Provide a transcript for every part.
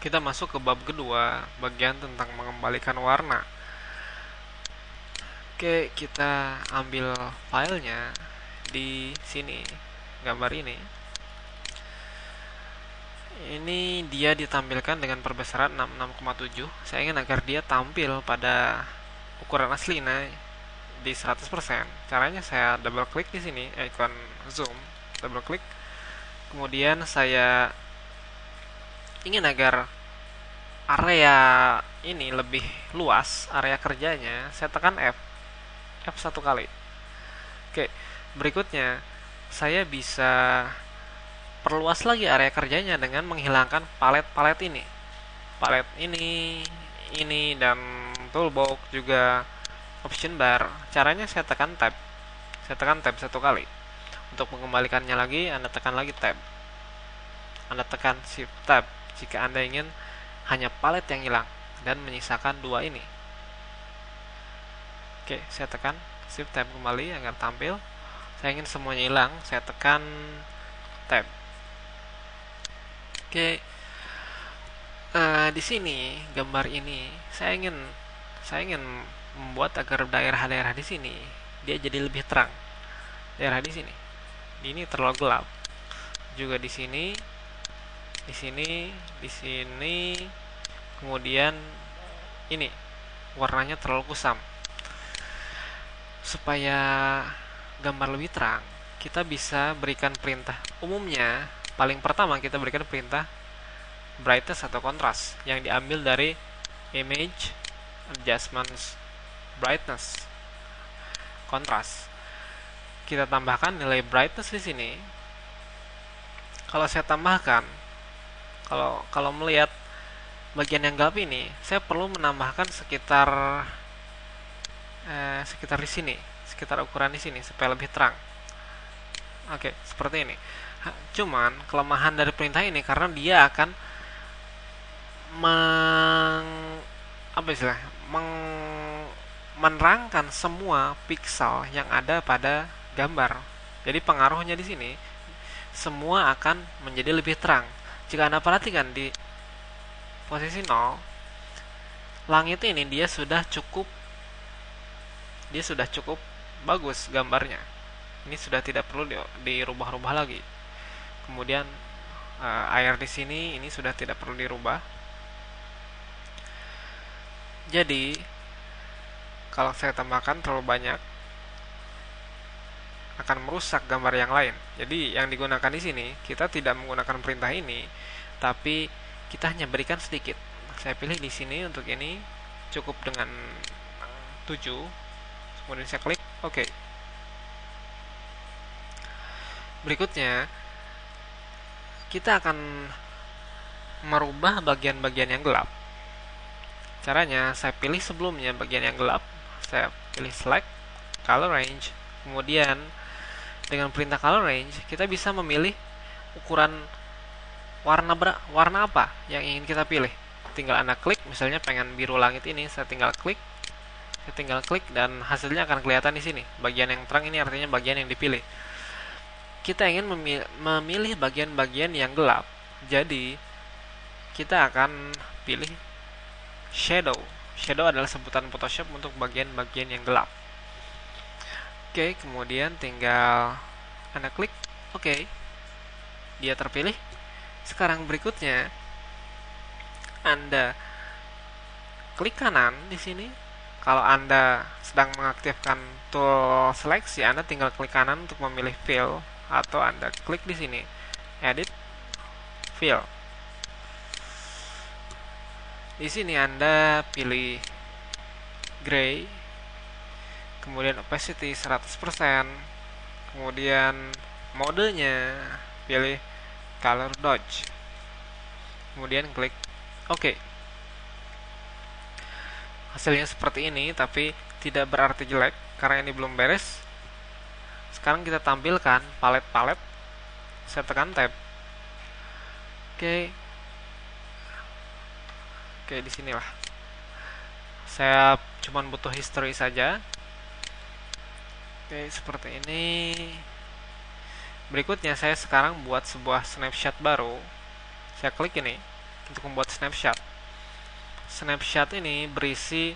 Kita masuk ke bab kedua, bagian tentang mengembalikan warna. Oke, kita ambil filenya di sini, gambar ini. Ini dia ditampilkan dengan perbesaran 66,7. Saya ingin agar dia tampil pada ukuran asli di 100%. Caranya saya double klik di sini, ikon zoom, double klik. Kemudian saya ingin agar area ini lebih luas, area kerjanya, saya tekan F satu kali. Oke, berikutnya saya bisa perluas lagi area kerjanya dengan menghilangkan palet-palet ini. Palet ini, dan toolbox juga option bar. Caranya saya tekan tab. Saya tekan tab satu kali. Untuk mengembalikannya lagi, Anda tekan lagi tab. Anda tekan shift tab jika Anda ingin hanya palet yang hilang dan menyisakan dua ini. Oke, saya tekan shift tab kembali agar tampil. Saya ingin semuanya hilang, saya tekan tab. Oke, di sini gambar ini saya ingin membuat agar daerah-daerah di sini dia jadi lebih terang. Daerah di sini, ini terlalu gelap. Juga di sini, di sini, di sini. Kemudian ini warnanya terlalu kusam. Supaya gambar lebih terang, kita bisa berikan perintah. Umumnya, paling pertama kita berikan perintah brightness atau kontras yang diambil dari image adjustments brightness kontras. Kita tambahkan nilai brightness di sini. Kalau saya tambahkan, kalau melihat bagian yang gelap ini, saya perlu menambahkan sekitar di sini, sekitar ukuran di sini supaya lebih terang. Oke, seperti ini. Cuman kelemahan dari perintah ini karena dia akan menerangkan semua pixel yang ada pada gambar. Jadi pengaruhnya di sini semua akan menjadi lebih terang. Jika Anda perhatikan di posisi 0, langit ini dia sudah cukup bagus gambarnya. Ini sudah tidak perlu dirubah-rubah lagi. Kemudian air di sini ini sudah tidak perlu dirubah. Jadi kalau saya tambahkan terlalu banyak akan merusak gambar yang lain. Jadi yang digunakan di sini kita tidak menggunakan perintah ini, tapi kita hanya berikan sedikit. Saya pilih di sini untuk ini cukup dengan 7. Kemudian saya klik OK. Berikutnya kita akan merubah bagian-bagian yang gelap. Caranya saya pilih sebelumnya bagian yang gelap, saya pilih select color range. Kemudian dengan perintah color range kita bisa memilih ukuran warna apa yang ingin kita pilih. Tinggal Anda klik, misalnya pengen biru langit ini, saya tinggal klik dan hasilnya akan kelihatan di sini. Bagian yang terang ini artinya bagian yang dipilih. Kita ingin memilih bagian-bagian yang gelap. Jadi kita akan pilih shadow. Shadow adalah sebutan Photoshop untuk bagian-bagian yang gelap. Oke, kemudian tinggal Anda klik OK. Dia terpilih. Sekarang berikutnya Anda klik kanan di sini. Kalau Anda sedang mengaktifkan tool seleksi, Anda tinggal klik kanan untuk memilih fill, atau Anda klik di sini edit fill. Di sini Anda pilih gray, kemudian opacity 100%, kemudian modenya pilih color dodge, kemudian klik OK. Hasilnya seperti ini, tapi tidak berarti jelek karena ini belum beres. Sekarang kita tampilkan palet-palet. Saya tekan tab. Oke, disinilah. Saya cuma butuh history saja. Oke, seperti ini. Berikutnya saya sekarang buat sebuah snapshot baru. Saya klik ini, untuk membuat snapshot. Snapshot ini berisi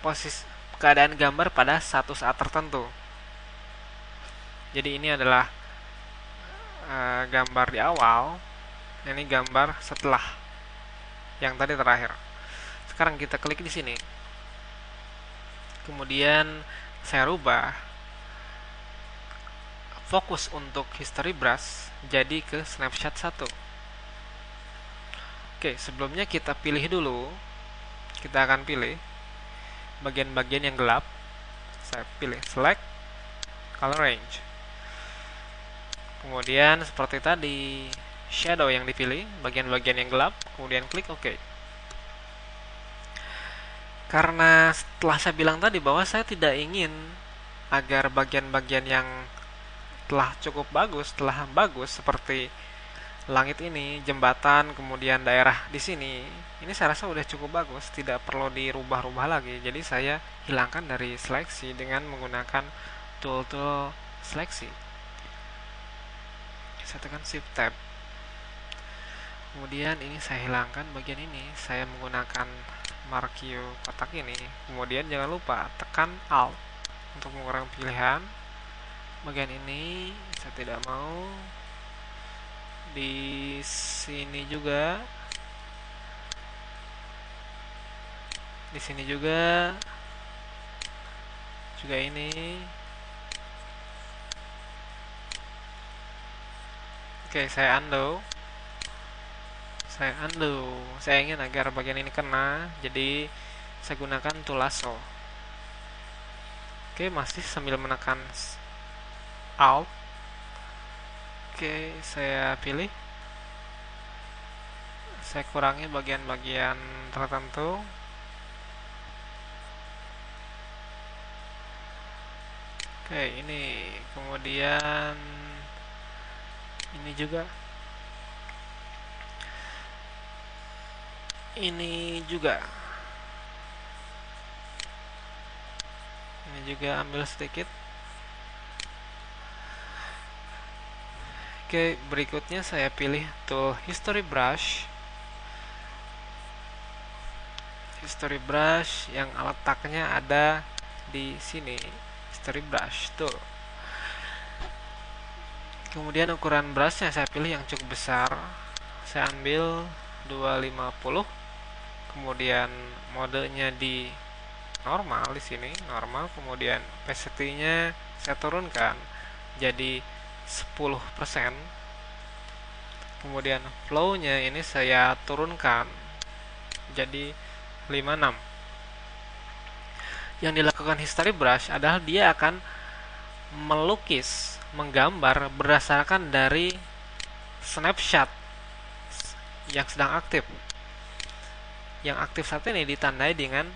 posisi keadaan gambar pada satu saat tertentu. Jadi ini adalah gambar di awal, ini gambar setelah yang tadi terakhir. Sekarang kita klik di sini. Kemudian saya rubah fokus untuk history brush jadi ke snapshot 1. Oke, sebelumnya kita pilih dulu. Kita akan pilih bagian-bagian yang gelap. Saya pilih select color range. Kemudian seperti tadi, shadow yang dipilih, bagian-bagian yang gelap, kemudian klik OK. Karena setelah saya bilang tadi bahwa saya tidak ingin agar bagian-bagian yang telah cukup bagus, telah bagus seperti langit ini, jembatan, kemudian daerah di sini, ini saya rasa sudah cukup bagus, tidak perlu dirubah-rubah lagi. Jadi saya hilangkan dari seleksi dengan menggunakan tool seleksi. Saya tekan Shift Tab. Kemudian ini saya hilangkan bagian ini, saya menggunakan marquee kotak ini. Kemudian jangan lupa tekan Alt untuk mengurangi pilihan. Bagian ini saya tidak mau. Di sini juga, di sini juga ini. Oke, saya undo. Saya ingin agar bagian ini kena, jadi saya gunakan tool lasso. Oke, masih sambil menekan Alt. Oke, saya pilih. Saya kurangi bagian-bagian tertentu. Oke, ini. Kemudian ini juga. Ini juga ambil sedikit. Oke, berikutnya saya pilih tool history brush. History brush yang letaknya ada di sini. History brush tuh. Kemudian ukuran brushnya saya pilih yang cukup besar. Saya ambil 250. Kemudian modenya di normal di sini, normal. Kemudian opacity-nya saya turunkan jadi 10%. Kemudian flow-nya ini saya turunkan jadi 56. Yang dilakukan history brush adalah dia akan melukis, menggambar berdasarkan dari snapshot yang sedang aktif. Yang aktif saat ini ditandai dengan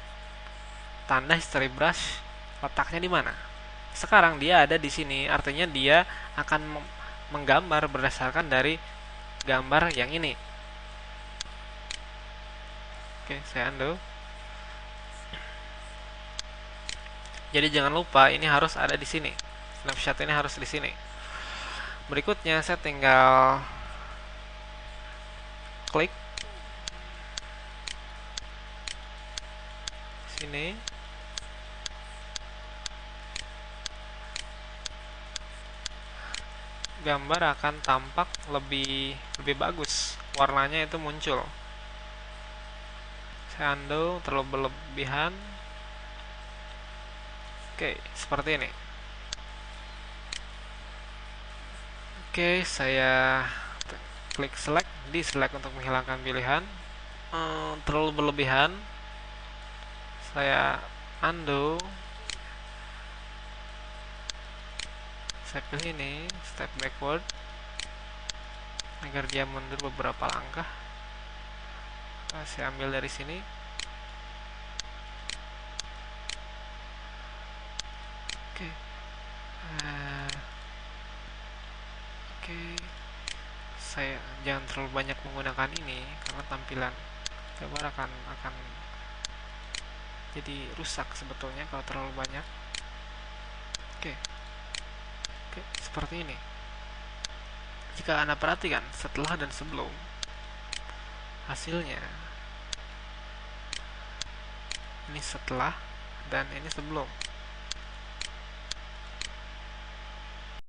tanda history brush letaknya di mana. Sekarang dia ada di sini, artinya dia akan menggambar berdasarkan dari gambar yang ini. Oke, saya undo. Jadi jangan lupa ini harus ada di sini. Snapshot ini harus di sini. Berikutnya saya tinggal klik sini. Gambar akan tampak lebih bagus, warnanya itu muncul. Saya undo, terlalu berlebihan. Oke, seperti ini. Oke, saya klik select, di select untuk menghilangkan pilihan. Terlalu berlebihan. Saya undo. Saya pilih ini, step backward, agar dia mundur beberapa langkah. Saya ambil dari sini. Oke. Oke. Saya jangan terlalu banyak menggunakan ini karena tampilan gambar akan jadi rusak sebetulnya kalau terlalu banyak. Oke, seperti ini. jika Anda perhatikan setelah dan sebelum, hasilnya ini setelah dan ini sebelum.